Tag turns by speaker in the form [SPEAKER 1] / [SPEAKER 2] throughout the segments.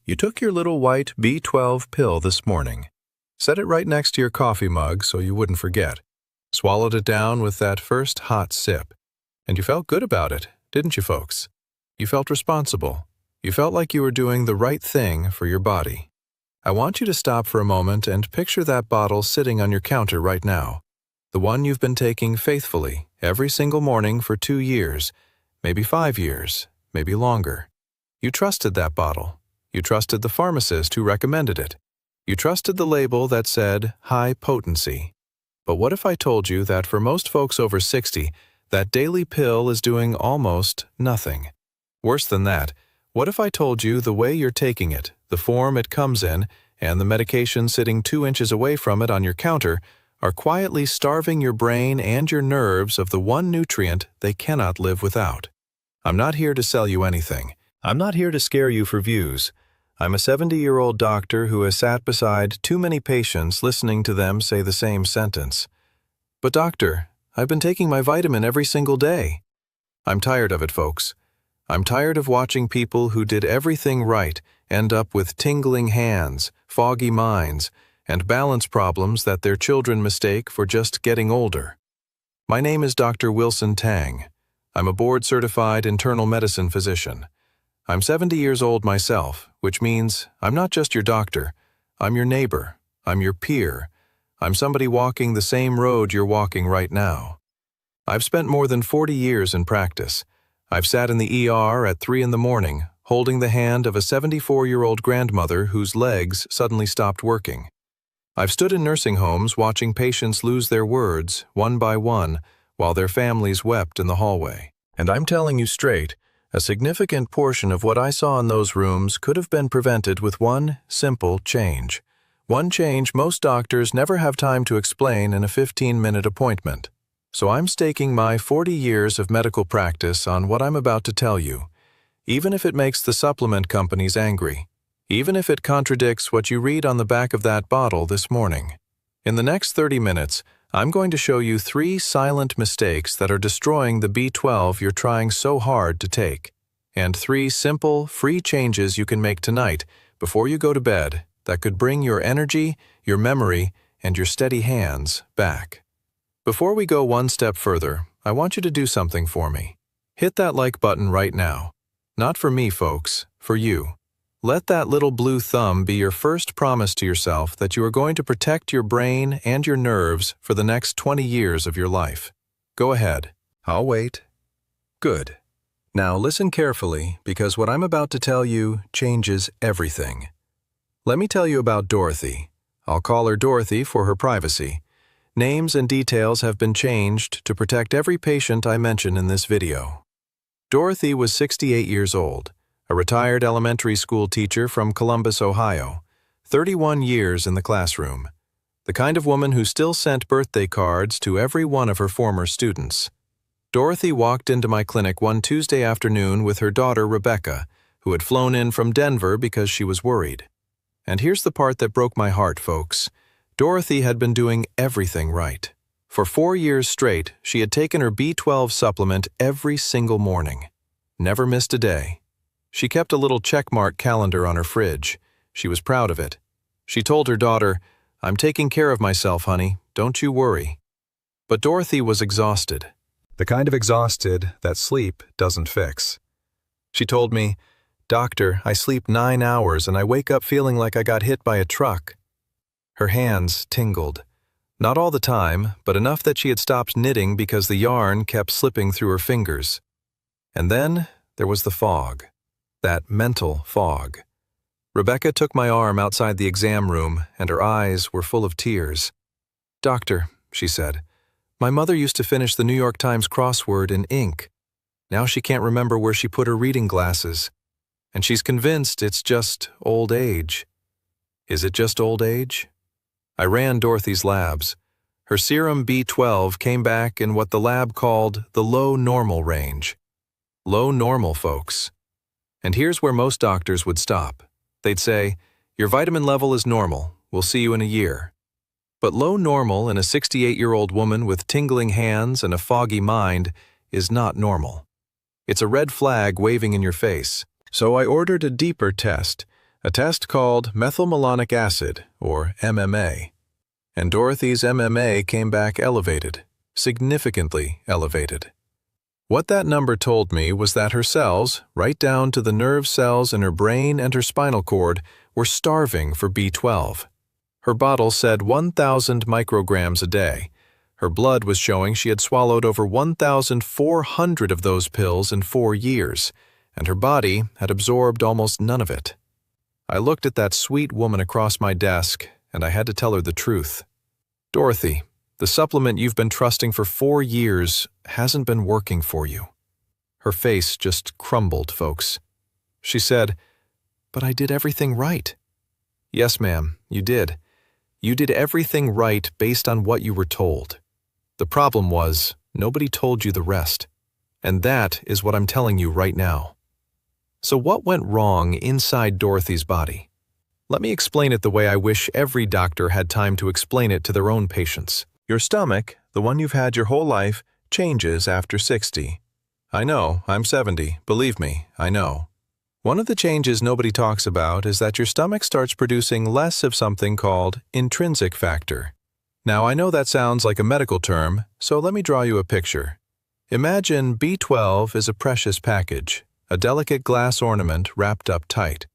[SPEAKER 1] You took your little white B12 pill this morning. Set it right next to your coffee mug so you wouldn't forget. Swallowed it down with that first hot sip. And you felt good about it, didn't you, folks? You felt responsible. You felt like you were doing the right thing for your body. I want you to stop for a moment and picture that bottle sitting on your counter right now. The one you've been taking faithfully every single morning for 2 years, maybe 5 years, maybe longer. You trusted that bottle. You trusted the pharmacist who recommended it. You trusted the label that said high potency. But what if I told you that for most folks over 60, that daily pill is doing almost nothing? Worse than that, what if I told you the way you're taking it, the form it comes in, and the medication sitting 2 inches away from it on your counter are quietly starving your brain and your nerves of the one nutrient they cannot live without? I'm not here to sell you anything. I'm not here to scare you for views. I'm a 70-year-old doctor who has sat beside too many patients listening to them say the same sentence. But doctor, I've been taking my vitamin every single day. I'm tired of it, folks. I'm tired of watching people who did everything right end up with tingling hands, foggy minds, and balance problems that their children mistake for just getting older. My name is Dr. Wilson Tang. I'm a board-certified internal medicine physician. I'm 70 years old myself, which means I'm not just your doctor. I'm your neighbor. I'm your peer. I'm somebody walking the same road you're walking right now. I've spent more than 40 years in practice. I've sat in the ER at 3 in the morning, holding the hand of a 74-year-old grandmother whose legs suddenly stopped working. I've stood in nursing homes watching patients lose their words, one by one, while their families wept in the hallway. And I'm telling you straight, a significant portion of what I saw in those rooms could have been prevented with one simple change. One change most doctors never have time to explain in a 15-minute appointment. So I'm staking my 40 years of medical practice on what I'm about to tell you, even if it makes the supplement companies angry, even if it contradicts what you read on the back of that bottle this morning. In the next 30 minutes, I'm going to show you 3 silent mistakes that are destroying the B12 you're trying so hard to take, and 3 simple, free changes you can make tonight before you go to bed that could bring your energy, your memory, and your steady hands back. Before we go one step further, I want you to do something for me. Hit that like button right now. Not for me, folks, for you. Let that little blue thumb be your first promise to yourself that you are going to protect your brain and your nerves for the next 20 years of your life. Go ahead. I'll wait. Good. Now listen carefully, because what I'm about to tell you changes everything. Let me tell you about Dorothy. I'll call her Dorothy for her privacy. Names and details have been changed to protect every patient I mention in this video. Dorothy was 68 years old, a retired elementary school teacher from Columbus, Ohio, 31 years in the classroom, the kind of woman who still sent birthday cards to every one of her former students. Dorothy walked into my clinic one Tuesday afternoon with her daughter Rebecca, who had flown in from Denver because she was worried. And here's the part that broke my heart, folks. Dorothy had been doing everything right. For 4 years straight, she had taken her B12 supplement every single morning. Never missed a day. She kept a little checkmark calendar on her fridge. She was proud of it. She told her daughter, "I'm taking care of myself, honey. Don't you worry." But Dorothy was exhausted. The kind of exhausted that sleep doesn't fix. She told me, "Doctor, I sleep 9 hours and I wake up feeling like I got hit by a truck." Her hands tingled. Not all the time, but enough that she had stopped knitting because the yarn kept slipping through her fingers. And then there was the fog. That mental fog. Rebecca took my arm outside the exam room, and her eyes were full of tears. "Doctor," she said, "my mother used to finish the New York Times crossword in ink. Now she can't remember where she put her reading glasses. And she's convinced it's just old age." Is it just old age? I ran Dorothy's labs. Her serum B12 came back in what the lab called the low normal range. Low normal, folks. And here's where most doctors would stop. They'd say, "Your vitamin level is normal. We'll see you in a year." But low normal in a 68-year-old woman with tingling hands and a foggy mind is not normal. It's a red flag waving in your face. So I ordered a deeper test, a test called methylmalonic acid, or MMA. And Dorothy's MMA came back elevated, significantly elevated. What that number told me was that her cells, right down to the nerve cells in her brain and her spinal cord, were starving for B12. Her bottle said 1,000 micrograms a day. Her blood was showing she had swallowed over 1,400 of those pills in 4 years, and her body had absorbed almost none of it. I looked at that sweet woman across my desk, and I had to tell her the truth. Dorothy, the supplement you've been trusting for 4 years hasn't been working for you. Her face just crumbled, folks. She said, "But I did everything right." Yes, ma'am, you did. You did everything right based on what you were told. The problem was, nobody told you the rest. And that is what I'm telling you right now. So what went wrong inside Dorothy's body? Let me explain it the way I wish every doctor had time to explain it to their own patients. Your stomach, the one you've had your whole life, changes after 60. I know, I'm 70, believe me, I know. One of the changes nobody talks about is that your stomach starts producing less of something called intrinsic factor. Now, I know that sounds like a medical term, so let me draw you a picture. Imagine B12 is a precious package, a delicate glass ornament wrapped up tight.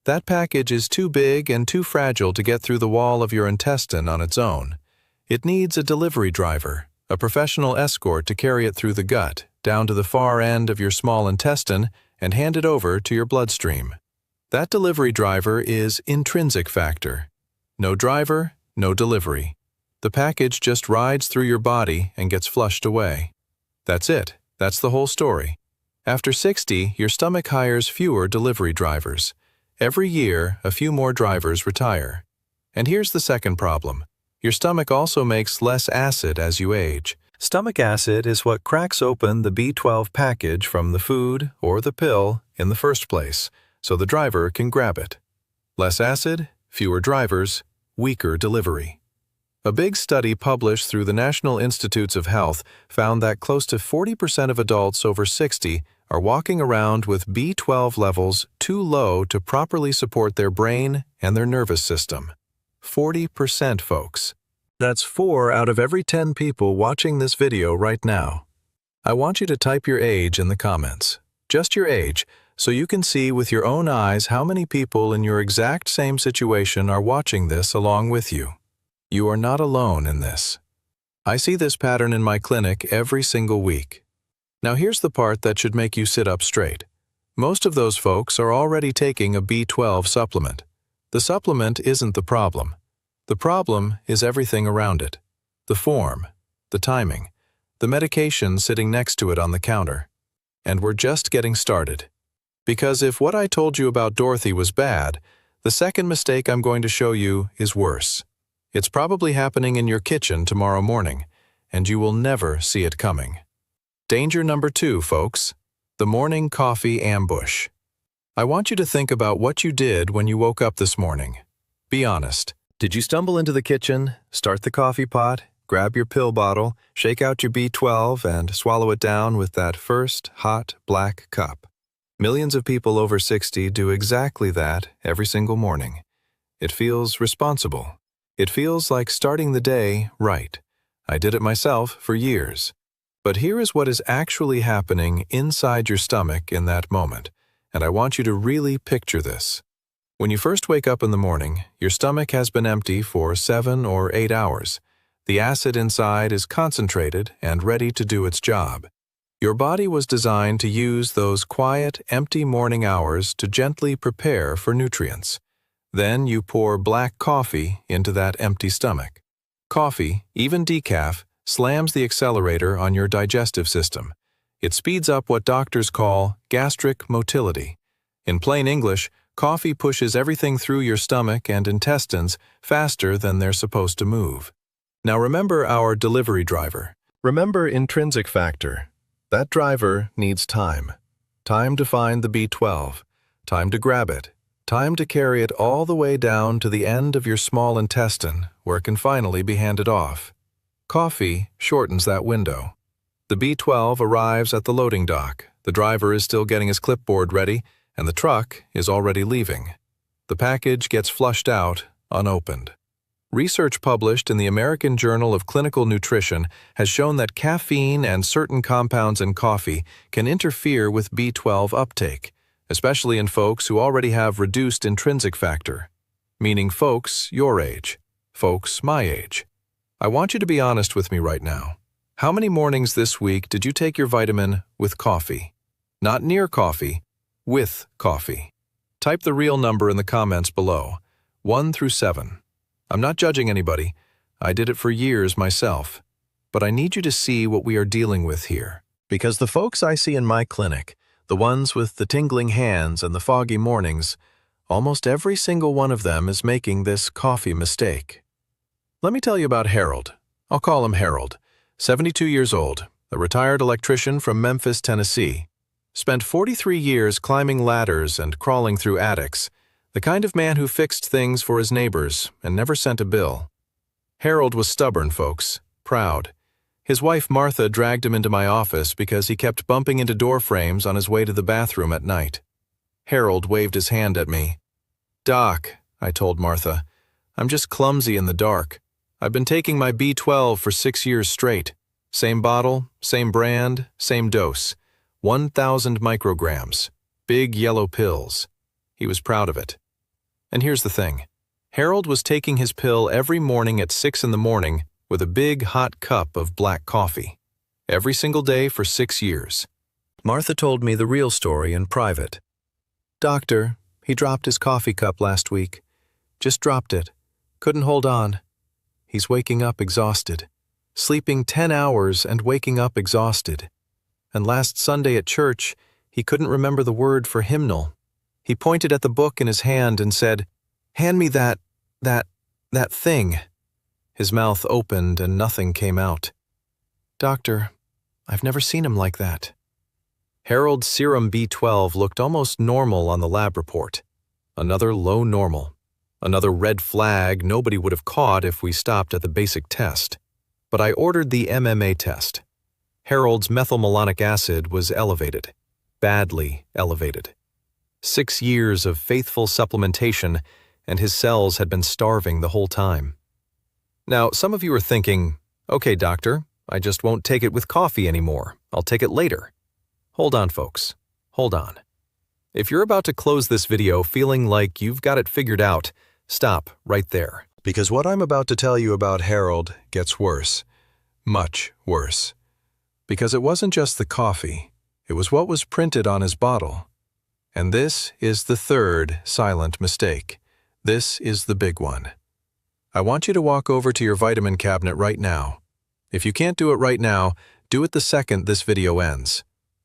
[SPEAKER 1] That package is too big and too fragile to get through the wall of your intestine on its own. It needs a delivery driver, a professional escort to carry it through the gut, down to the far end of your small intestine, and hand it over to your bloodstream. That delivery driver is intrinsic factor. No driver, no delivery. The package just rides through your body and gets flushed away. That's it. That's the whole story. After 60, your stomach hires fewer delivery drivers. Every year, a few more drivers retire. And here's the second problem. Your stomach also makes less acid as you age. Stomach acid is what cracks open the B12 package from the food or the pill in the first place, so the driver can grab it. Less acid, fewer drivers, weaker delivery. A big study published through the National Institutes of Health found that close to 40% of adults over 60 are walking around with B12 levels too low to properly support their brain and their nervous system. 40%, folks. That's 4 out of every 10 people watching this video right now. I want you to type your age in the comments, just your age, so you can see with your own eyes how many people in your exact same situation are watching this along with you. You are not alone in this. I see this pattern in my clinic every single week. Now here's the part that should make you sit up straight. Most of those folks are already taking a B12 supplement. The supplement isn't the problem. The problem is everything around it. The form, the timing, the medication sitting next to it on the counter. And we're just getting started. Because if what I told you about Dorothy was bad, the second mistake I'm going to show you is worse. It's probably happening in your kitchen tomorrow morning, and you will never see it coming. Danger number 2, folks. The morning coffee ambush. I want you to think about what you did when you woke up this morning. Be honest. Did you stumble into the kitchen, start the coffee pot, grab your pill bottle, shake out your B12, and swallow it down with that first hot black cup? Millions of people over 60 do exactly that every single morning. It feels responsible. It feels like starting the day right. I did it myself for years. But here is what is actually happening inside your stomach in that moment, and I want you to really picture this. When you first wake up in the morning, your stomach has been empty for 7 or 8 hours. The acid inside is concentrated and ready to do its job. Your body was designed to use those quiet, empty morning hours to gently prepare for nutrients. Then you pour black coffee into that empty stomach. Coffee, even decaf, slams the accelerator on your digestive system. It speeds up what doctors call gastric motility. In plain English, coffee pushes everything through your stomach and intestines faster than they're supposed to move. Now remember our delivery driver. Remember intrinsic factor. That driver needs time. Time to find the B12. Time to grab it. Time to carry it all the way down to the end of your small intestine, where it can finally be handed off. Coffee shortens that window. The B12 arrives at the loading dock. The driver is still getting his clipboard ready, and the truck is already leaving. The package gets flushed out, unopened. Research published in the American Journal of Clinical Nutrition has shown that caffeine and certain compounds in coffee can interfere with B12 uptake, especially in folks who already have reduced intrinsic factor, meaning folks your age, folks my age. I want you to be honest with me right now. How many mornings this week did you take your vitamin with coffee? Not near coffee, with coffee. Type the real number in the comments below, 1 through 7. I'm not judging anybody. I did it for years myself. But I need you to see what we are dealing with here. Because the folks I see in my clinic, the ones with the tingling hands and the foggy mornings, almost every single one of them is making this coffee mistake. Let me tell you about Harold. I'll call him Harold. 72 years old, a retired electrician from Memphis, Tennessee. Spent 43 years climbing ladders and crawling through attics. The kind of man who fixed things for his neighbors and never sent a bill. Harold was stubborn, folks, proud. His wife Martha dragged him into my office because he kept bumping into door frames on his way to the bathroom at night. Harold waved his hand at me. "Doc," I told Martha, "I'm just clumsy in the dark. I've been taking my B12 for 6 years straight. Same bottle, same brand, same dose. 1,000 micrograms. Big yellow pills." He was proud of it. And here's the thing. Harold was taking his pill every morning at 6 in the morning with a big hot cup of black coffee. Every single day for 6 years. Martha told me the real story in private. "Doctor, he dropped his coffee cup last week. Just dropped it. Couldn't hold on. He's waking up exhausted. Sleeping 10 hours and waking up exhausted. And last Sunday at church, he couldn't remember the word for hymnal. He pointed at the book in his hand and said, 'Hand me that thing.' His mouth opened and nothing came out. Doctor, I've never seen him like that." Harold's serum B12 looked almost normal on the lab report. Another low normal. Another red flag nobody would have caught if we stopped at the basic test. But I ordered the MMA test. Harold's methylmalonic acid was elevated. Badly elevated. 6 years of faithful supplementation, and his cells had been starving the whole time. Now, some of you are thinking, "Okay, doctor, I just won't take it with coffee anymore. I'll take it later." Hold on, folks. Hold on. If you're about to close this video feeling like you've got it figured out, stop right there. Because what I'm about to tell you about Harold gets worse. Much worse. Because it wasn't just the coffee, it was what was printed on his bottle. And this is the third silent mistake. This is the big one. I want you to walk over to your vitamin cabinet right now. If you can't do it right now, do it the second this video ends.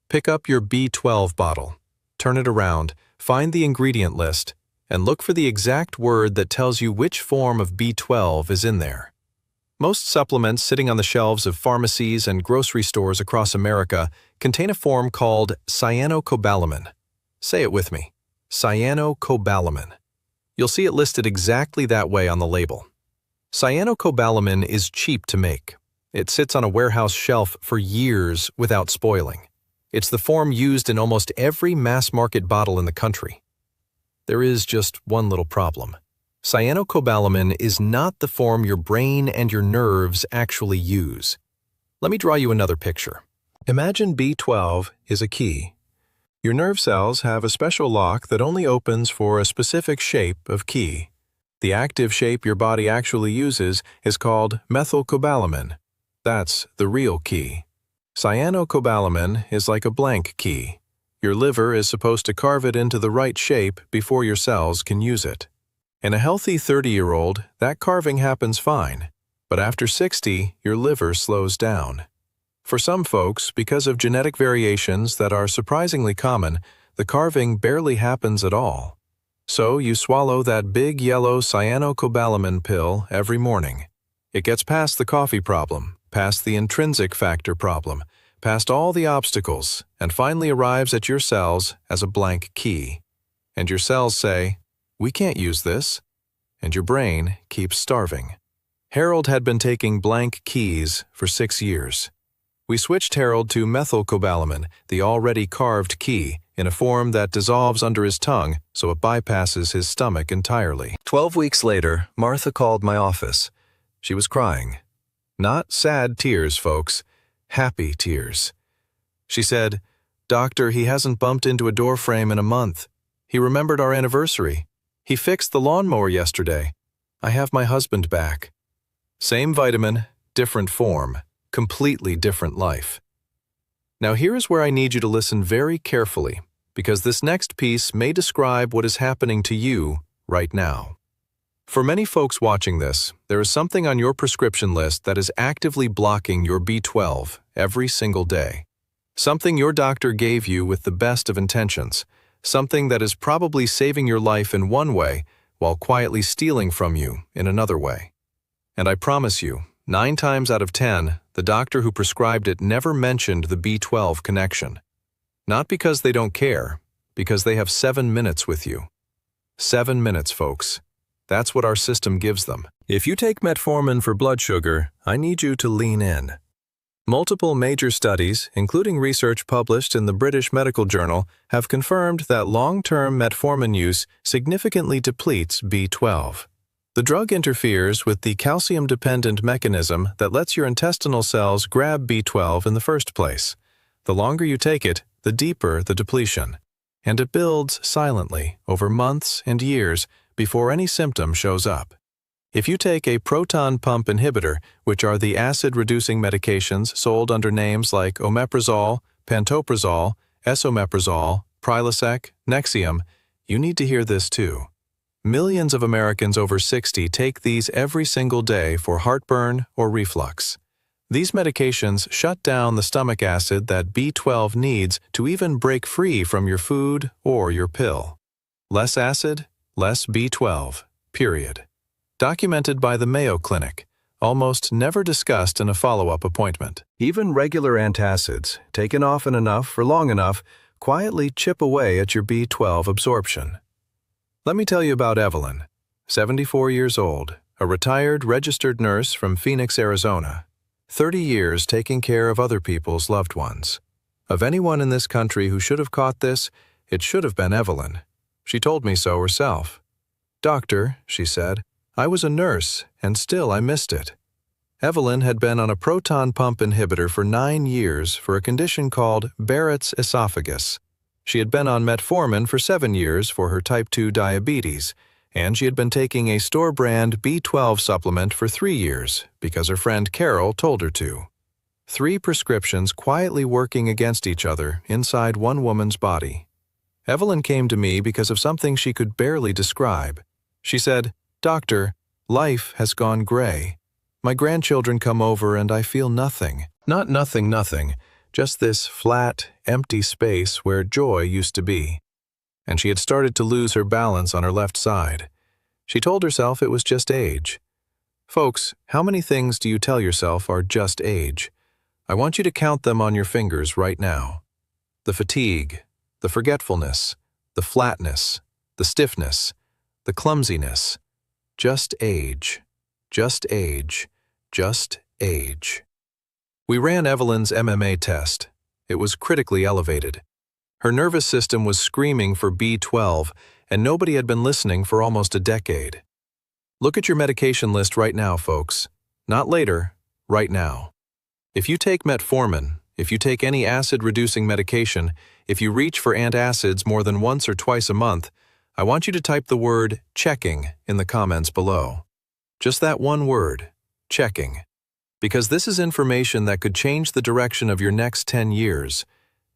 [SPEAKER 1] Pick up your B12 bottle, turn it around, find the ingredient list, and look for the exact word that tells you which form of B12 is in there. Most supplements sitting on the shelves of pharmacies and grocery stores across America contain a form called cyanocobalamin. Say it with me. Cyanocobalamin. You'll see it listed exactly that way on the label. Cyanocobalamin is cheap to make. It sits on a warehouse shelf for years without spoiling. It's the form used in almost every mass-market bottle in the country. There is just one little problem. Cyanocobalamin is not the form your brain and your nerves actually use. Let me draw you another picture. Imagine B12 is a key. Your nerve cells have a special lock that only opens for a specific shape of key. The active shape your body actually uses is called methylcobalamin. That's the real key. Cyanocobalamin is like a blank key. Your liver is supposed to carve it into the right shape before your cells can use it. In a healthy 30-year-old, that carving happens fine. But after 60, your liver slows down. For some folks, because of genetic variations that are surprisingly common, the carving barely happens at all. So you swallow that big yellow cyanocobalamin pill every morning. It gets past the coffee problem, past the intrinsic factor problem, past all the obstacles, and finally arrives at your cells as a blank key. And your cells say, "We can't use this." And your brain keeps starving. Harold had been taking blank keys for 6 years. We switched Harold to methylcobalamin, the already carved key, in a form that dissolves under his tongue so it bypasses his stomach entirely. 12 weeks later, Martha called my office. She was crying. Not sad tears, folks. Happy tears. She said, "Doctor, he hasn't bumped into a door frame in a month. He remembered our anniversary. He fixed the lawnmower yesterday. I have my husband back." Same vitamin, different form, completely different life. Now here is where I need you to listen very carefully, because this next piece may describe what is happening to you right now. For many folks watching this, there is something on your prescription list that is actively blocking your B12 every single day. Something your doctor gave you with the best of intentions, something that is probably saving your life in one way while quietly stealing from you in another way. And I promise you, 9 times out of 10, the doctor who prescribed it never mentioned the B12 connection. Not because they don't care, because they have 7 minutes with you. 7 minutes, folks. That's what our system gives them. If you take metformin for blood sugar, I need you to lean in. Multiple major studies, including research published in the British Medical Journal, have confirmed that long-term metformin use significantly depletes B12. The drug interferes with the calcium-dependent mechanism that lets your intestinal cells grab B12 in the first place. The longer you take it, the deeper the depletion. And it builds silently over months and years before any symptom shows up. If you take a proton pump inhibitor, which are the acid-reducing medications sold under names like omeprazole, pantoprazole, esomeprazole, Prilosec, Nexium, you need to hear this too. Millions of Americans over 60 take these every single day for heartburn or reflux. These medications shut down the stomach acid that B12 needs to even break free from your food or your pill. Less acid, less B12, period. Documented by the Mayo Clinic, almost never discussed in a follow-up appointment. Even regular antacids, taken often enough for long enough, quietly chip away at your B12 absorption. Let me tell you about Evelyn, 74 years old, a retired registered nurse from Phoenix, Arizona. 30 years taking care of other people's loved ones. Of anyone in this country who should have caught this, it should have been Evelyn. She told me so herself. "Doctor," she said, "I was a nurse, and still I missed it." Evelyn had been on a proton pump inhibitor for 9 years for a condition called Barrett's esophagus. She had been on metformin for 7 years for her type 2 diabetes, and she had been taking a store-brand B12 supplement for 3 years because her friend Carol told her to. 3 prescriptions quietly working against each other inside one woman's body. Evelyn came to me because of something she could barely describe. She said, "Doctor, life has gone gray. My grandchildren come over and I feel nothing. Not nothing, just this flat, empty space where joy used to be." And she had started to lose her balance on her left side. She told herself it was just age. Folks, how many things do you tell yourself are just age? I want you to count them on your fingers right now. The fatigue, the forgetfulness, the flatness, the stiffness, the clumsiness. Just age, just age, just age. We ran Evelyn's MMA test. It was critically elevated. Her nervous system was screaming for B12, and nobody had been listening for almost a decade. Look at your medication list right now, folks. Not later, right now. If you take metformin, if you take any acid-reducing medication, if you reach for antacids more than once or twice a month, I want you to type the word checking in the comments below. Just that one word, checking. Because this is information that could change the direction of your next 10 years,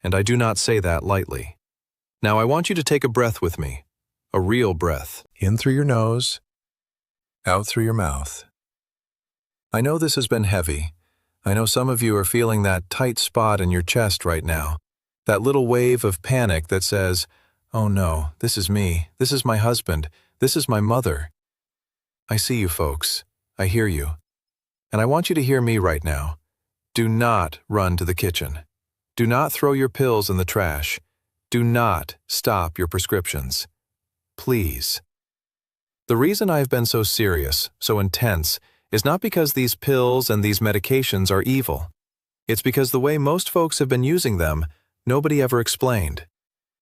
[SPEAKER 1] and I do not say that lightly. Now I want you to take a breath with me, a real breath. In through your nose, out through your mouth. I know this has been heavy. I know some of you are feeling that tight spot in your chest right now, that little wave of panic that says, "Oh no, this is me, this is my husband, this is my mother." I see you folks, I hear you. And I want you to hear me right now. Do not run to the kitchen. Do not throw your pills in the trash. Do not stop your prescriptions. Please. The reason I have been so serious, so intense, is not because these pills and these medications are evil. It's because the way most folks have been using them, nobody ever explained.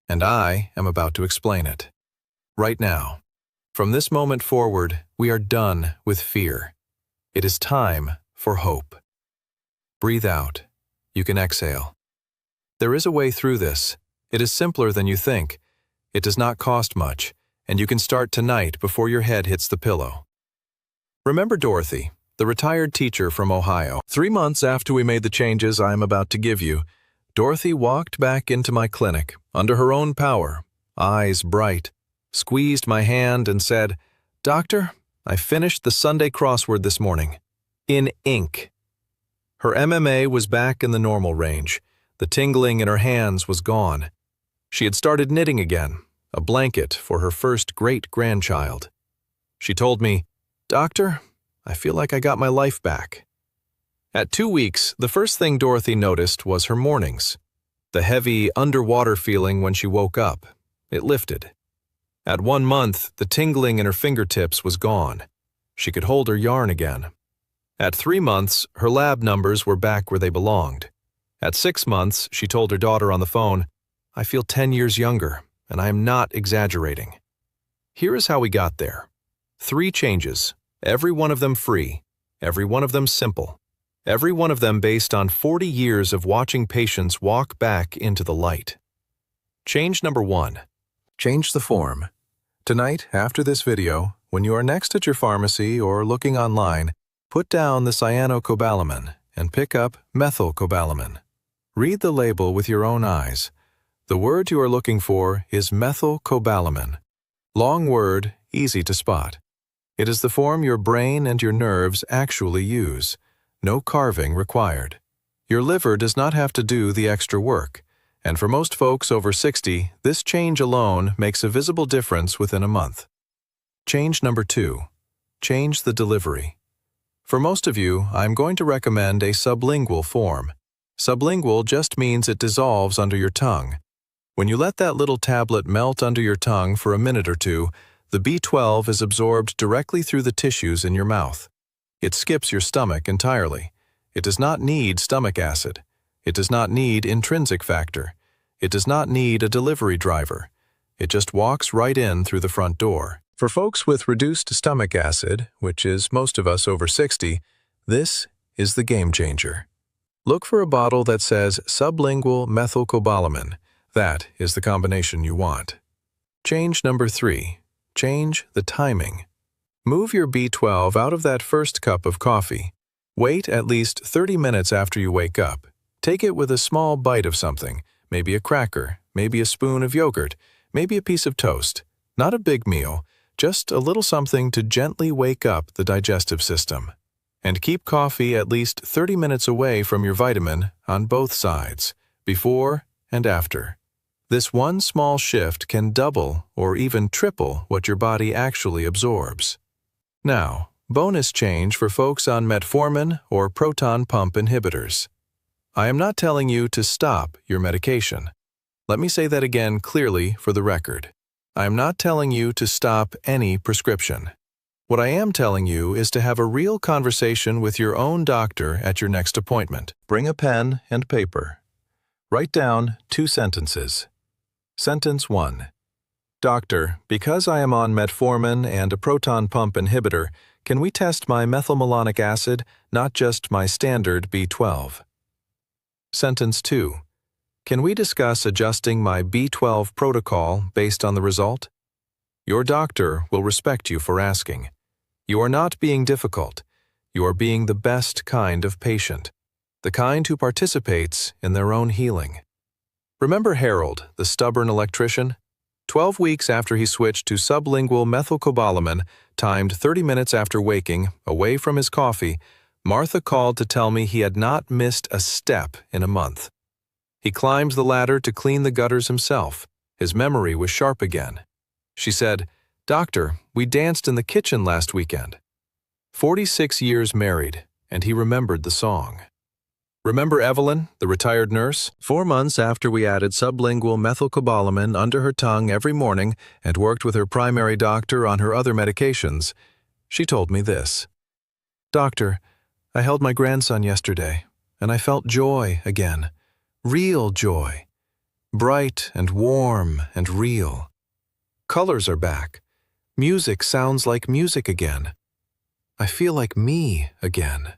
[SPEAKER 1] And I am about to explain it. Right now. From this moment forward, we are done with fear. It is time for hope. Breathe out. You can exhale. There is a way through this. It is simpler than you think. It does not cost much, and you can start tonight before your head hits the pillow. Remember Dorothy, the retired teacher from Ohio. 3 months after we made the changes I am about to give you, Dorothy walked back into my clinic under her own power, eyes bright, squeezed my hand and said, "Doctor, I finished the Sunday crossword this morning. In ink." Her MMA was back in the normal range. The tingling in her hands was gone. She had started knitting again, a blanket for her first great-grandchild. She told me, "Doctor, I feel like I got my life back." At 2 weeks, the first thing Dorothy noticed was her mornings. The heavy, underwater feeling when she woke up. It lifted. At 1 month, the tingling in her fingertips was gone. She could hold her yarn again. At 3 months, her lab numbers were back where they belonged. At 6 months, she told her daughter on the phone, "I feel 10 years younger, and I am not exaggerating." Here is how we got there. 3 changes, every one of them free, every one of them simple, every one of them based on 40 years of watching patients walk back into the light. Change number 1. Change the form. Tonight, after this video, when you are next at your pharmacy or looking online, put down the cyanocobalamin and pick up Methylcobalamin. Read the label with your own eyes. The word you are looking for is Methylcobalamin. Long word, easy to spot. It is the form your brain and your nerves actually use. No carving required. Your liver does not have to do the extra work. And for most folks over 60, this change alone makes a visible difference within a month. Change number 2. Change the delivery. For most of you, I'm going to recommend a sublingual form. Sublingual just means it dissolves under your tongue. When you let that little tablet melt under your tongue for a minute or two, the B12 is absorbed directly through the tissues in your mouth. It skips your stomach entirely. It does not need stomach acid. It does not need intrinsic factor. It does not need a delivery driver. It just walks right in through the front door. For folks with reduced stomach acid, which is most of us over 60, this is the game changer. Look for a bottle that says sublingual methylcobalamin. That is the combination you want. Change number 3. Change the timing. Move your B12 out of that first cup of coffee. Wait at least 30 minutes after you wake up. Take it with a small bite of something, maybe a cracker, maybe a spoon of yogurt, maybe a piece of toast. Not a big meal, just a little something to gently wake up the digestive system. And keep coffee at least 30 minutes away from your vitamin on both sides, before and after. This one small shift can double or even triple what your body actually absorbs. Now, bonus change for folks on metformin or proton pump inhibitors. I am not telling you to stop your medication. Let me say that again clearly for the record. I am not telling you to stop any prescription. What I am telling you is to have a real conversation with your own doctor at your next appointment. Bring a pen and paper. Write down 2 sentences. Sentence 1. Doctor, because I am on metformin and a proton pump inhibitor, can we test my methylmalonic acid, not just my standard B12? Sentence 2. Can we discuss adjusting my B12 protocol based on the result? Your doctor will respect you for asking. You are not being difficult. You are being the best kind of patient, the kind who participates in their own healing. Remember Harold, the stubborn electrician? 12 weeks after he switched to sublingual methylcobalamin, timed 30 minutes after waking, away from his coffee, Martha called to tell me he had not missed a step in a month. He climbed the ladder to clean the gutters himself. His memory was sharp again. She said, "Doctor, we danced in the kitchen last weekend." 46 years married, and he remembered the song. Remember Evelyn, the retired nurse? 4 months after we added sublingual methylcobalamin under her tongue every morning and worked with her primary doctor on her other medications, she told me this. "Doctor, I held my grandson yesterday. and I felt joy again. Real joy. Bright and warm and real. Colors are back. Music sounds like music again. I feel like me again.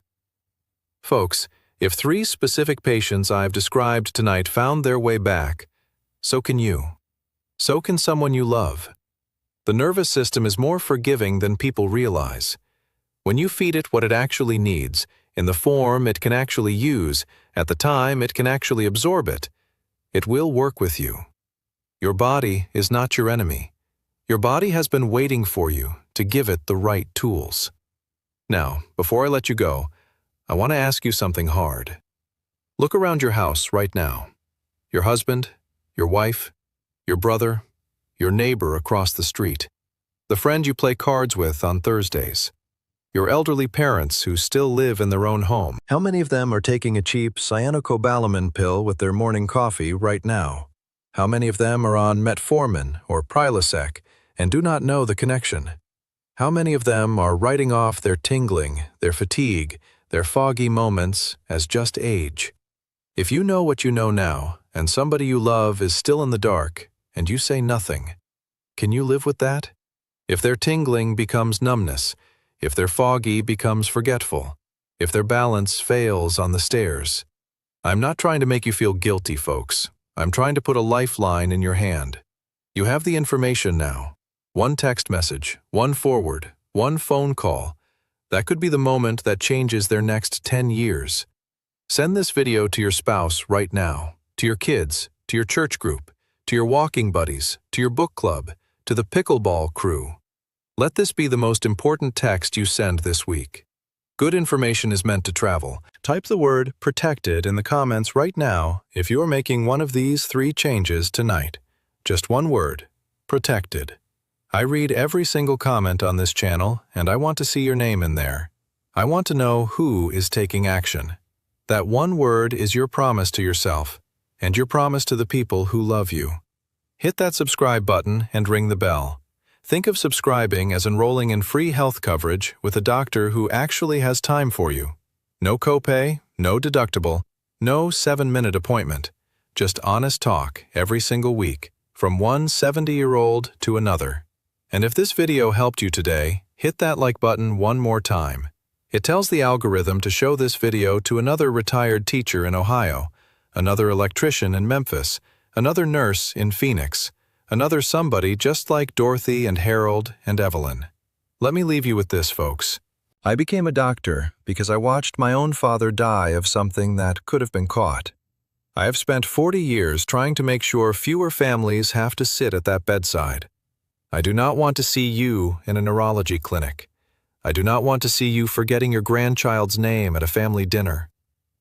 [SPEAKER 1] Folks, if 3 specific patients I've described tonight found their way back, so can you. So can someone you love. The nervous system is more forgiving than people realize. When you feed it what it actually needs, in the form it can actually use, at the time it can actually absorb it, it will work with you. Your body is not your enemy. Your body has been waiting for you to give it the right tools. Now, before I let you go, I want to ask you something hard. Look around your house right now. Your husband, your wife, your brother, your neighbor across the street, the friend you play cards with on Thursdays, your elderly parents who still live in their own home. How many of them are taking a cheap cyanocobalamin pill with their morning coffee right now? How many of them are on Metformin or Prilosec and do not know the connection? How many of them are writing off their tingling, their fatigue, their foggy moments as just age? If you know what you know now, and somebody you love is still in the dark, and you say nothing, can you live with that? If their tingling becomes numbness, if their foggy becomes forgetful, if their balance fails on the stairs. I'm not trying to make you feel guilty, folks. I'm trying to put a lifeline in your hand. You have the information now. One text message, one forward, one phone call. That could be the moment that changes their next 10 years. Send this video to your spouse right now, to your kids, to your church group, to your walking buddies, to your book club, to the pickleball crew. Let this be the most important text you send this week. Good information is meant to travel. Type the word "protected" in the comments right now if you are making one of these 3 changes tonight. Just one word, protected. I read every single comment on this channel, and I want to see your name in there. I want to know who is taking action. That one word is your promise to yourself, and your promise to the people who love you. Hit that subscribe button and ring the bell. Think of subscribing as enrolling in free health coverage with a doctor who actually has time for you. No copay, no deductible, no 7-minute appointment. Just honest talk every single week, from one 70-year-old to another. And if this video helped you today, hit that like button one more time. It tells the algorithm to show this video to another retired teacher in Ohio, another electrician in Memphis, another nurse in Phoenix, another somebody just like Dorothy and Harold and Evelyn. Let me leave you with this, folks. I became a doctor because I watched my own father die of something that could have been caught. I have spent 40 years trying to make sure fewer families have to sit at that bedside. I do not want to see you in a neurology clinic. I do not want to see you forgetting your grandchild's name at a family dinner.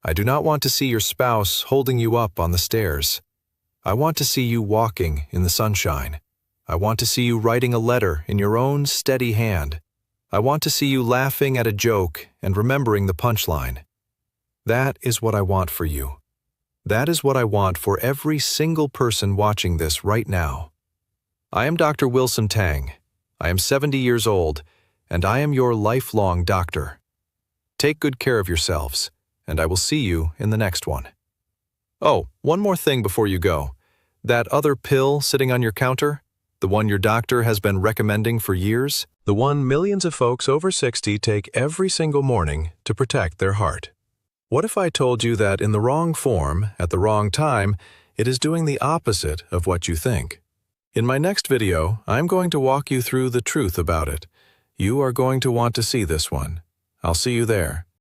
[SPEAKER 1] I do not want to see your spouse holding you up on the stairs. I want to see you walking in the sunshine. I want to see you writing a letter in your own steady hand. I want to see you laughing at a joke and remembering the punchline. That is what I want for you. That is what I want for every single person watching this right now. I am Dr. Wilson Tang. I am 70 years old, and I am your lifelong doctor. Take good care of yourselves, and I will see you in the next one. Oh, one more thing before you go. That other pill sitting on your counter, the one your doctor has been recommending for years, the one millions of folks over 60 take every single morning to protect their heart. What if I told you that in the wrong form, at the wrong time, it is doing the opposite of what you think? In my next video, I'm going to walk you through the truth about it. You are going to want to see this one. I'll see you there.